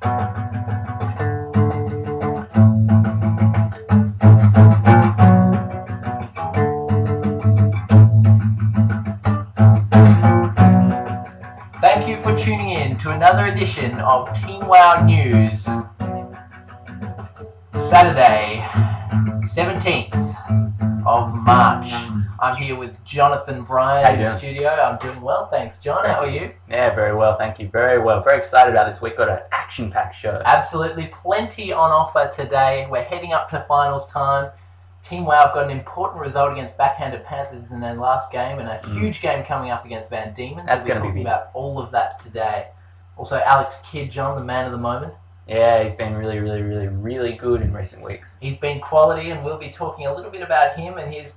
Thank you for tuning in to another edition of Team WoW News. Saturday, 17th of March. I'm here with Jonathon, Bryan in the studio. I'm doing well, thanks, John. How are you? Yeah, very well, thank you. Very well. Very excited about this week. Got an action-packed show. Absolutely. Plenty on offer today. We're heading up to finals time. Team WoW have got an important result against Backhanded Panthers in their last game and a huge game coming up against Van Diemen. That's going to be talking about all of that today. Also, Alex Kidd, John, the man of the moment. Yeah, he's been really good in recent weeks. He's been quality, and we'll be talking a little bit about him and his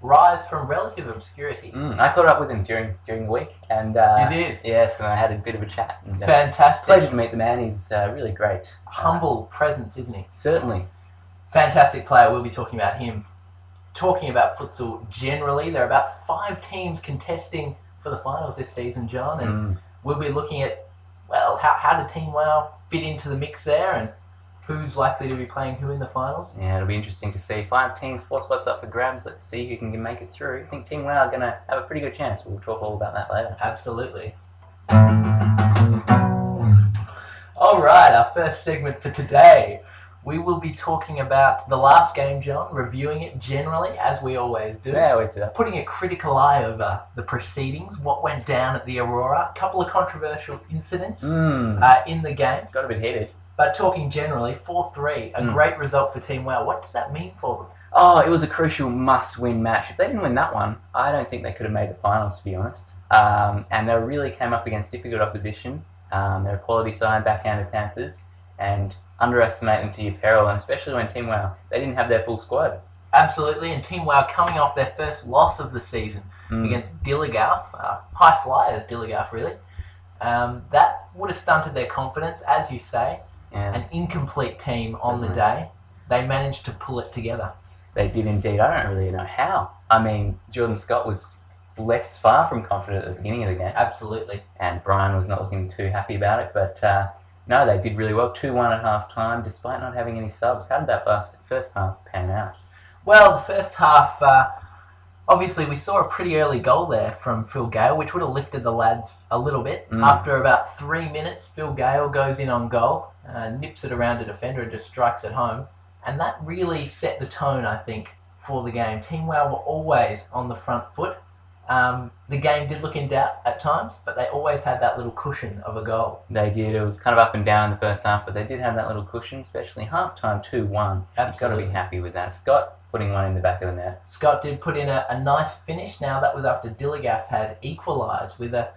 rise from relative obscurity. I caught up with him during the week, and you did? Yes, and I had a bit of a chat. And, fantastic. Pleasure to meet the man. He's really great. Humble presence, isn't he? Certainly. Fantastic player. We'll be talking about him. Talking about futsal generally, there are about 5 teams contesting for the finals this season, John, and we'll be looking at, well, how did Team WoW fit into the mix there, and who's likely to be playing who in the finals. Yeah, it'll be interesting to see. 5 teams, 4 spots up for grabs. Let's see who can make it through. I think Team WoW are going to have a pretty good chance. We'll talk all about that later. Absolutely. All right, our first segment for today. We will be talking about the last game, John, reviewing it generally, as we always do. Yeah, I always do that. Putting a critical eye over the proceedings, what went down at the Aurora, a couple of controversial incidents in the game. Got a bit heated. But talking generally, 4-3, a great result for Team WoW. What does that mean for them? Oh, it was a crucial must-win match. If they didn't win that one, I don't think they could have made the finals, to be honest. And they really came up against difficult opposition. They're a quality side, Backhanded Panthers, and underestimate them to your peril, and especially when Team WoW, they didn't have their full squad. Absolutely, and Team WoW coming off their first loss of the season against Dilligarth, high flyers Dilligarth really. That would have stunted their confidence, as you say. Yes. An incomplete team on the day. They managed to pull it together. They did indeed. I don't really know how. I mean, Jordan Scott was less far from confident at the beginning of the game. Absolutely. And Bryan was not looking too happy about it, but no, they did really well. 2-1 at half-time, despite not having any subs. How did that first half pan out? Well, the first half, obviously we saw a pretty early goal there from Phil Gale, which would have lifted the lads a little bit. After about 3 minutes, Phil Gale goes in on goal, nips it around a defender and just strikes it home. And that really set the tone, I think, for the game. Team WoW were always on the front foot. The game did look in doubt at times, but they always had that little cushion of a goal. They did. It was kind of up and down in the first half, but they did have that little cushion, especially half-time 2-1. You've got to be happy with that. Scott putting one in the back of the net. Scott did put in a nice finish. Now, that was after Dilligarth had equalised with a...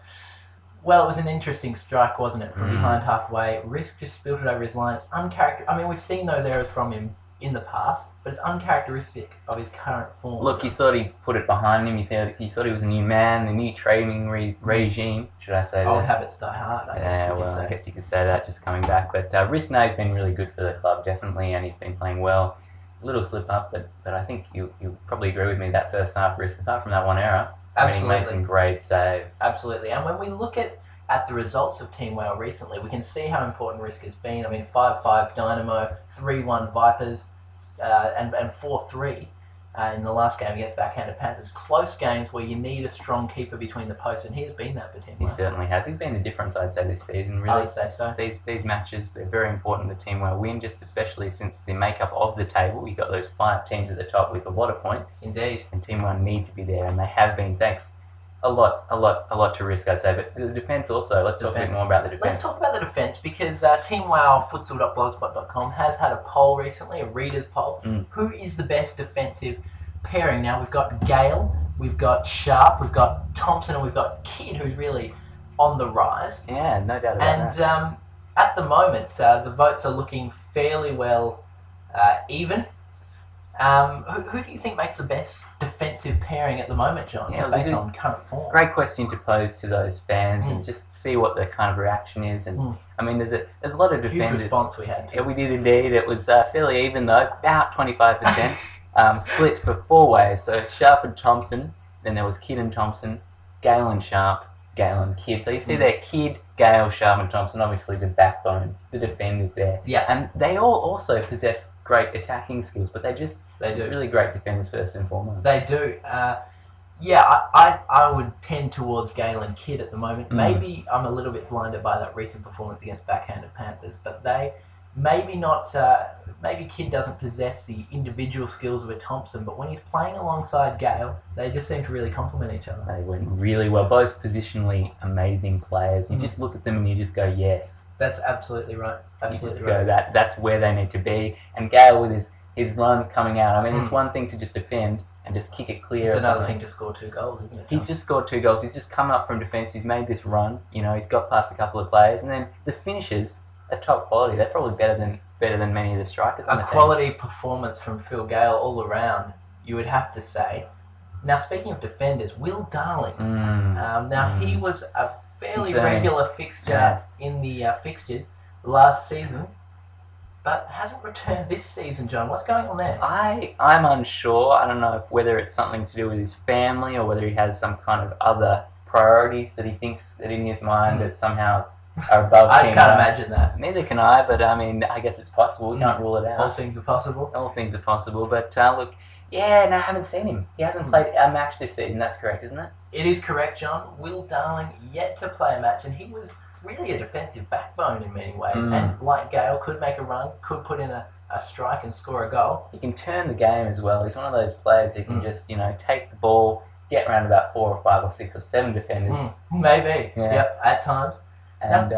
Well, it was an interesting strike, wasn't it, from behind halfway. Risk just spilled it over his line. It's I mean, we've seen those errors from him in the past, but it's uncharacteristic of his current form. Look, you thought he put it behind him. You thought he was a new man, the new training regime, should I say? Old habits die hard, I guess. Yeah, well, I guess you could say that, just coming back. But Risnay's been really good for the club, definitely, and he's been playing well. A little slip up, but I think you'll probably agree with me that first half Risk, apart from that one error, absolutely, he made some great saves. Absolutely, and when we look at the results of Team WoW recently, we can see how important Risk has been. I mean, 5-5 Dynamo, 3-1 Vipers, and 4-3 in the last game against Backhanded Panthers. Close games where you need a strong keeper between the posts, and he has been that for Team WoW. He certainly has. He's been the difference, I'd say, this season, really. I would say so. These matches, they're very important that Team WoW win, just especially since the makeup of the table. You've got those 5 teams at the top with a lot of points. Indeed. And Team WoW need to be there, and they have been, thanks a lot to Risk, I'd say. But the defence also, let's talk a bit more about the defence. Let's talk about the defence, because teamwowfutsal.blogspot.com has had a poll recently, a reader's poll. Who is the best defensive pairing? Now, we've got Gale, we've got Sharp, we've got Thompson, and we've got Kidd, who's really on the rise. Yeah, no doubt about that. And at the moment, the votes are looking fairly well even. Who do you think makes the best defensive pairing at the moment, John, based on current form? Great question to pose to those fans and just see what the kind of reaction is. And I mean, there's a lot of defenders. Huge response we had. Yeah, we did indeed. It was fairly even though, about 25%, split for 4 ways. So Sharp and Thompson, then there was Kidd and Thompson, Gale and Sharp, Gale and Kidd. So you see there, Kidd Gale, Sharp and Thompson, obviously the backbone, the defenders there. Yeah. And they all also possess great attacking skills, but they do. Really great defenders first and foremost. They do. I would tend towards Gale and Kidd at the moment. Maybe I'm a little bit blinded by that recent performance against backhanded Panthers, but they maybe not. Maybe Kidd doesn't possess the individual skills of a Thompson, but when he's playing alongside Gale, they just seem to really complement each other. They went really well. Both positionally amazing players. You just look at them and you just go, yes. That's absolutely right. Absolutely you just right. Go, that's where they need to be. And Gale with his runs coming out. I mean, it's one thing to just defend and just kick it clear. It's another thing to score 2 goals, isn't it? He's just scored 2 goals. He's just come up from defence. He's made this run. He's got past a couple of players, and then the finishes are top quality. They're probably better than many of the strikers. A quality performance from Phil Gale all around, you would have to say. Now, speaking of defenders, Will Darling. He was a fairly regular fixture in the fixtures last season, but hasn't returned this season, John. What's going on there? I'm unsure. I don't know whether it's something to do with his family or whether he has some kind of other priorities that he thinks that in his mind that somehow are above I can't imagine that. Neither can I, but I mean, I guess it's possible. We can't rule it out. All things are possible. All things are possible, but look, I haven't seen him. He hasn't played a match this season. That's correct, isn't it? It is correct, John. Will Darling yet to play a match, and he was really a defensive backbone in many ways. And like Gale, could make a run, could put in a strike and score a goal. He can turn the game as well. He's one of those players who can just, take the ball, get around about 4 or 5 or 6 or 7 defenders. Maybe. Yep, at times. And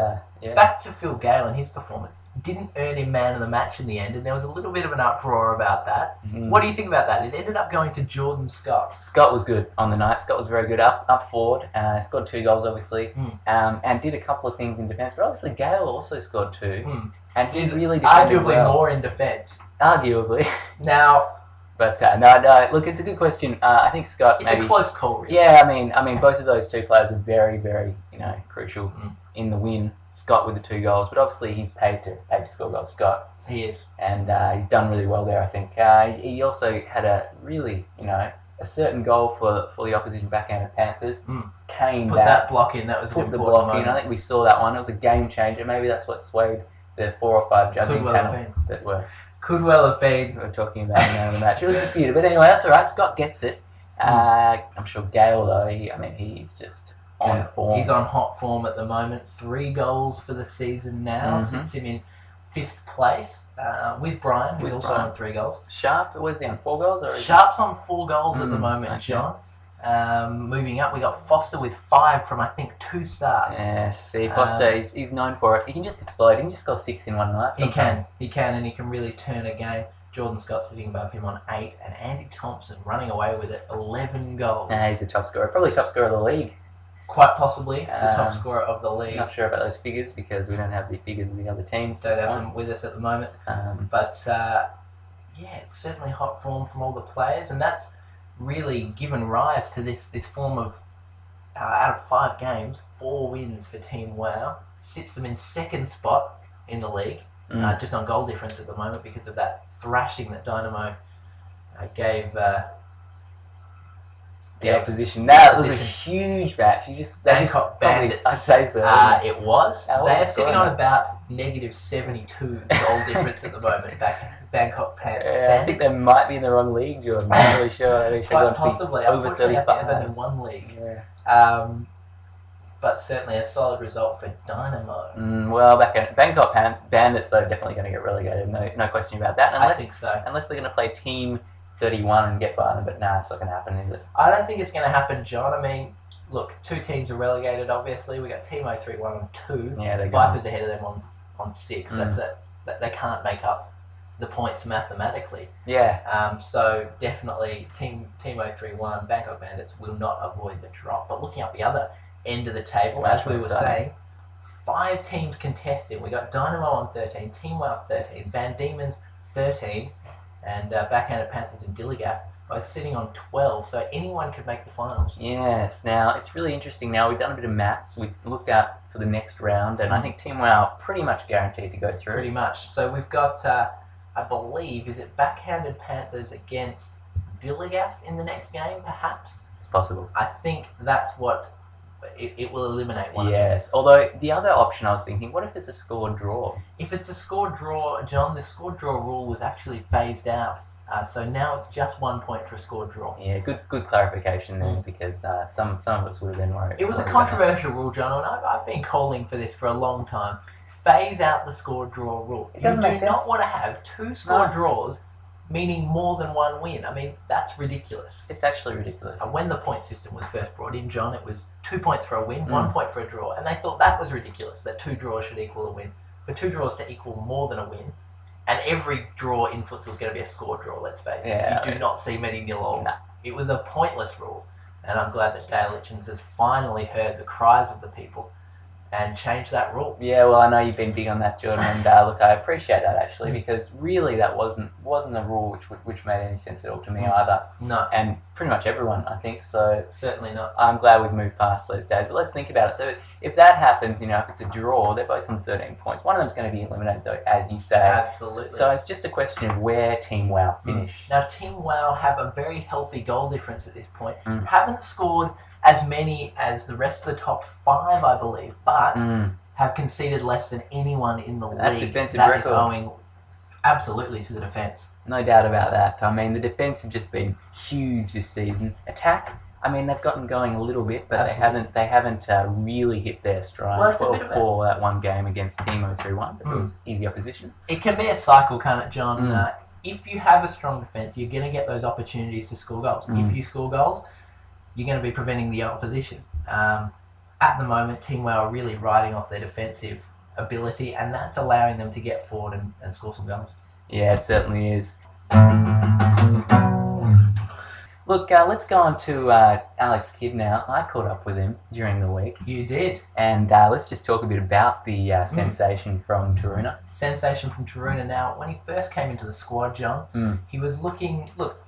back to Phil Gale and his performance. Didn't earn him man of the match in the end, and there was a little bit of an uproar about that. What do you think about that? It ended up going to Jordan Scott. Scott was good on the night. Scott was very good up forward. Scored 2 goals, obviously, and did a couple of things in defence. But obviously, Gale also scored 2, and did really arguably more in defence. Arguably. Now. But no. Look, it's a good question. I think Scott. It's a close call, really. Yeah, I mean, both of those 2 players are very, very, crucial in the win. Scott with the 2 goals, but obviously he's paid to score goals. Scott. He is, and he's done really well there. I think he also had a really, a certain goal for the opposition backhanded Panthers. Came put back, that block in. That was put the block in. I think we saw that one. It was a game changer. Maybe that's what swayed the 4 or 5 judging panel that were. Could well have been. We were talking about man of the match. It was disputed, but anyway, that's all right. Scott gets it. I'm sure Gale though. He's just on form. He's on hot form at the moment. 3 goals for the season now. Sits him in 5th place with Bryan, who's also on 3 goals. Sharp, what is he on? 4 goals? Or Sharp's on 4 goals at the moment, John. Moving up, we got Foster with 5 from I think 2 starts. Yeah, see, Foster, he's known for it. He can just explode. He can just score 6 in one night. Sometimes. He can, and he can really turn a game. Jordan Scott sitting above him on 8, and Andy Thompson running away with it, 11 goals. He's the top scorer, probably top scorer of the league. Quite possibly the top scorer of the league. Not sure about those figures because we don't have the figures of the other teams. Don't have them with us at the moment. But it's certainly hot form from all the players, and that's really given rise to this form of out of 5 games, 4 wins for Team WoW. Sits them in 2nd spot in the league, just on goal difference at the moment because of that thrashing that Dynamo gave. The opposition. That was a huge match. Bangkok Bandits. I'd say so. It was. They are sitting on about negative 72 goal difference at the moment. Bangkok Bandits. I think they might be in the wrong league, Jordan. I'm not really sure. They should Quite possibly. Over 35. There's only 1 league. Yeah. But certainly a solid result for Dynamo. Well, Bangkok Bandits, though, definitely going to get relegated. No question about that. I think so. Unless they're going to play Team 31 and get by them, but it's not going to happen, is it? I don't think it's going to happen, John. I mean, look, 2 teams are relegated, obviously. We got Team 031 on 2. Yeah, they're Vipers ahead of them on 6. That's it. They can't make up the points mathematically. Yeah. So definitely Team 031, Bangkok Bandits will not avoid the drop. But looking up the other end of the table, as we were saying, 5 teams contesting. We got Dynamo on 13, Team WoW 13, Van Diemen's 13, and Backhanded Panthers and Dilligaff both sitting on 12, so anyone could make the finals. Yes, now it's really interesting. Now we've done a bit of maths, we've looked out for the next round, and I think Team WoW pretty much guaranteed to go through. Pretty much. So we've got, I believe, is it Backhanded Panthers against Dilligaff in the next game, perhaps? It's possible. I think that's what it will eliminate one of them. Yes. Although the other option I was thinking, what if it's a score draw? If it's a score draw, John, the score draw rule was actually phased out. So now it's just 1 point for a score draw. Yeah, good clarification there, because some of us would have been worried. It was a controversial rule, John, and I've been calling for this for a long time. Phase out the score draw rule. It doesn't make sense. You do not want to have two score draws, meaning more than one win. I mean, that's ridiculous. It's actually ridiculous. When the point system was first brought in, John, it was 2 points for a win, 1 point for a draw, and they thought that was ridiculous, that two draws should equal a win. For two draws to equal more than a win, and every draw in futsal is going to be a score draw, let's face it. You do not see many nil-alls. No. It was a pointless rule, and I'm glad that Dale Hitchens has finally heard the cries of the people and changed that rule. Yeah, well, I know you've been big on that, Jordan, and look, I appreciate that actually, because really that wasn't a rule which made any sense at all to me either. No. And pretty much everyone, I think, so Certainly not. I'm glad we've moved past those days. But let's think about it. So if that happens, if it's a draw, they're both on 13 points. One of them's going to be eliminated, though, as you say. Absolutely. So it's just a question of where Team WoW finish. Now, Team WoW have a very healthy goal difference at this point. Haven't scored as many as the rest of the top 5, I believe, but have conceded less than anyone in the league. Defensive that record is owing absolutely to the defence. No doubt about that. I mean, the defence have just been huge this season. Attack, I mean, they've gotten going a little bit, but they haven't really hit their stride. Well, 12-4 that one game against Team 031, but it was easy opposition. It can be a cycle, can't it, John? If you have a strong defence, you're going to get those opportunities to score goals. If you score goals, you're going to be preventing the opposition. At the moment, Team WoW are really riding off their defensive ability, and that's allowing them to get forward and score some goals. Yeah, it certainly is. Look, let's go on to Alex Kidd now. I caught up with him during the week. You did. And let's just talk a bit about the sensation from Taruna. Sensation from Taruna. Now, when he first came into the squad, John, he was looking... Look,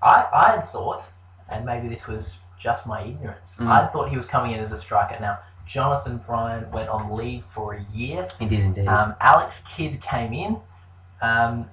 I had thought, and maybe this was just my ignorance, I thought he was coming in as a striker. Now, Jonathon Bryan went on leave for a year. He did indeed. Alex Kidd came in. I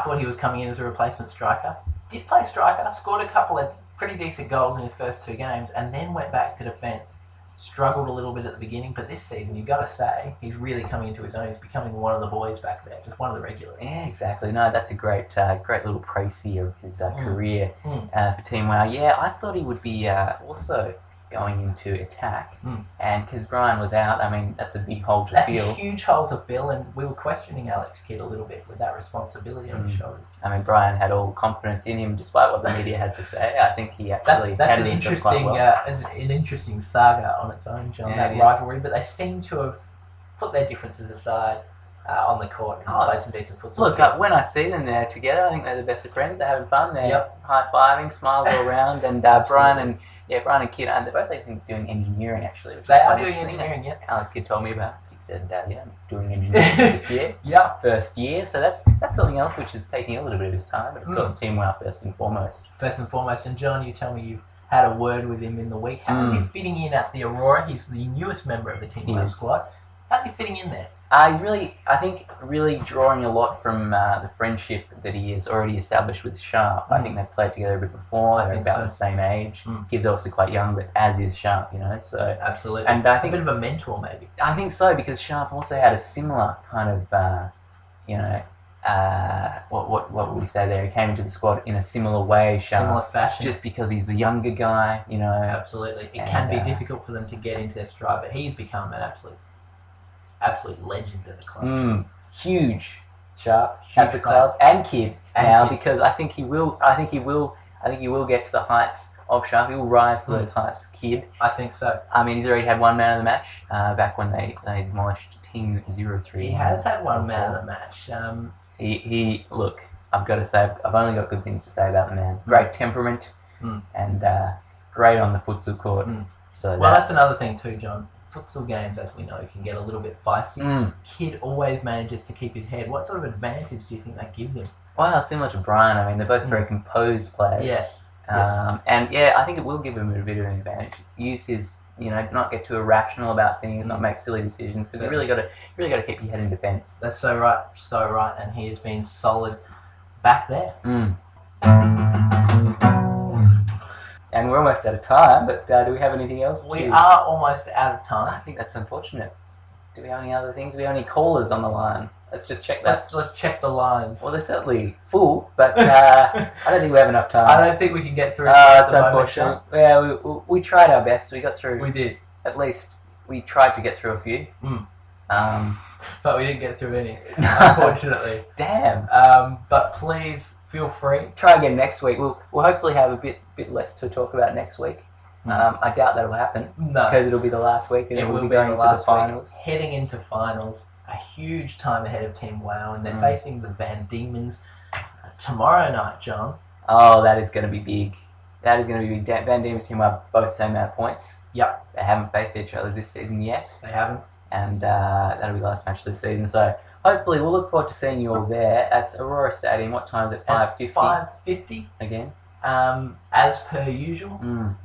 thought he was coming in as a replacement striker. Did play striker, scored a couple of pretty decent goals in his first 2 games, and then went back to defence. Struggled a little bit at the beginning, but this season, you've got to say, he's really coming into his own. He's becoming one of the boys back there, just one of the regulars. Yeah, exactly. No, that's a great little précis of his career for Team WoW. Yeah, I thought he would be also going into attack, and because Bryan was out, I mean, that's a big hole to fill. That's a huge hole to fill, and we were questioning Alex Kidd a little bit with that responsibility on his shoulders. I mean, Bryan had all confidence in him, despite what the media had to say. I think he actually that's handled himself quite well. An interesting saga on its own, John, that rivalry, but they seem to have put their differences aside on the court and played some decent futsal. Look, when I see them there together, I think they're the best of friends. They're having fun. They're high-fiving, smiles all around, and Bryan and Kidd, they're both, I think, doing engineering, actually. Which they are doing engineering, yes. Alex Kidd told me about. He said, I'm doing engineering this year. First year. So that's something else which is taking a little bit of his time. But, of course, Team WoW first and foremost. First and foremost. And, John, you tell me you've had a word with him in the week. How is he fitting in at the Aurora? He's the newest member of the Team WoW squad. How's he fitting in there? He's really drawing a lot from the friendship that he has already established with Sharp. I think they've played together a bit before. They're about the same age. Kid's obviously quite young, but as is Sharp, So absolutely. And I think a bit of a mentor, maybe. I think so, because Sharp also had a similar kind of, what would we say there? He came into the squad in a similar way, Sharp. Similar fashion. Just because he's the younger guy, Absolutely. It can be difficult for them to get into their stride, but he's become an absolute legend at the club. Huge Sharp at the club and Kidd now, because I think he will get to the heights of Sharp. He will rise to those heights, Kidd. I think so. I mean, he's already had one man of the match back when they demolished Team 03. He has had one man of the match. He look, I've got to say, I've only got good things to say about the man. Great temperament and great on the futsal court. So that's another thing too, John. Futsal games, as we know, can get a little bit feisty. Kidd always manages to keep his head. What sort of advantage do you think that gives him? Well, similar to Bryan. I mean, they're both very composed players. Yes. And I think it will give him a bit of an advantage. Use his, not get too irrational about things, not make silly decisions, because you really got to keep your head in defence. That's so right, and he has been solid back there. And we're almost out of time, but do we have anything else? We are almost out of I time. think that's unfortunate. Do we have any other things? Do we have any callers on the line? Let's just check that. Let's check the lines. Well, they're certainly full, but I don't think we have enough time. I don't think we can get through. It's unfortunate. Yeah, we tried our best. We got through. We did. At least we tried to get through a few. But we didn't get through any, unfortunately. Damn. But please feel free. Try again next week. We'll hopefully have a bit less to talk about next week. I doubt that'll happen. No. Because it'll be the last week and It will be be going the to last the finals. week. Heading into finals. A huge time ahead of Team WoW. And they're facing the Van Diemen's tomorrow night, John. Oh, that is going to be big. That is going to be big. Van Diemen's team are both the same amount of points. Yep. They haven't faced each other this season yet. They haven't. And that'll be the last match of the season. So hopefully we'll look forward to seeing you all there. At Aurora Stadium. What time is it? 5:50? 5:50. Again? As per usual. Mm.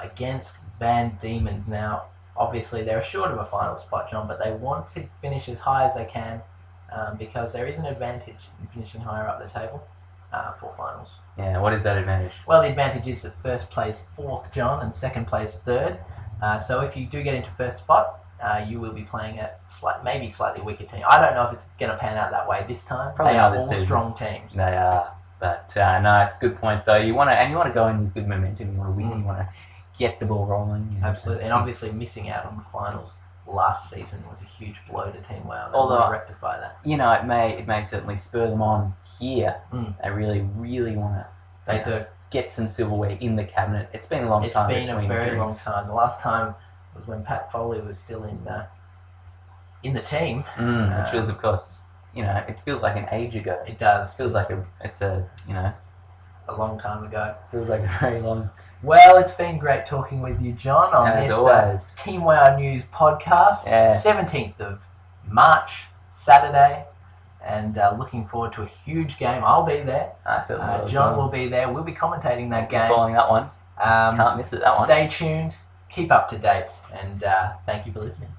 Against Van Diemen's. Now, obviously, they're short of a final spot, John, but they want to finish as high as they can because there is an advantage in finishing higher up the table for finals. Yeah, what is that advantage? Well, the advantage is that first place 4th, John, and second place 3rd. So if you do get into first spot, you will be playing a maybe slightly weaker team. I don't know if it's going to pan out that way this time. Probably they not are this all season. strong teams. They are. But no, it's a good point though. You want to go in with good momentum. You want to win. You want to get the ball rolling. Absolutely, and obviously missing out on the finals last season was a huge blow to Team WoW. They Although want to rectify that. You know, it may certainly spur them on here. They really want to. They do get some silverware in the cabinet. It's been a long time. It's been a very long drinks. time. The last time was when Pat Foley was still in the team, which was, of course, it feels like an age ago. It does. Feels like it's a long time ago. Feels like a very long. Well, it's been great talking with you, John, on As this always. Team WoW News podcast. Yes. 17th of March, Saturday, and looking forward to a huge game. I'll be there. I certainly will. John will be there. We'll be commentating that game. Following that one. Can't miss it. That one. Stay tuned. Keep up to date, and thank you for listening.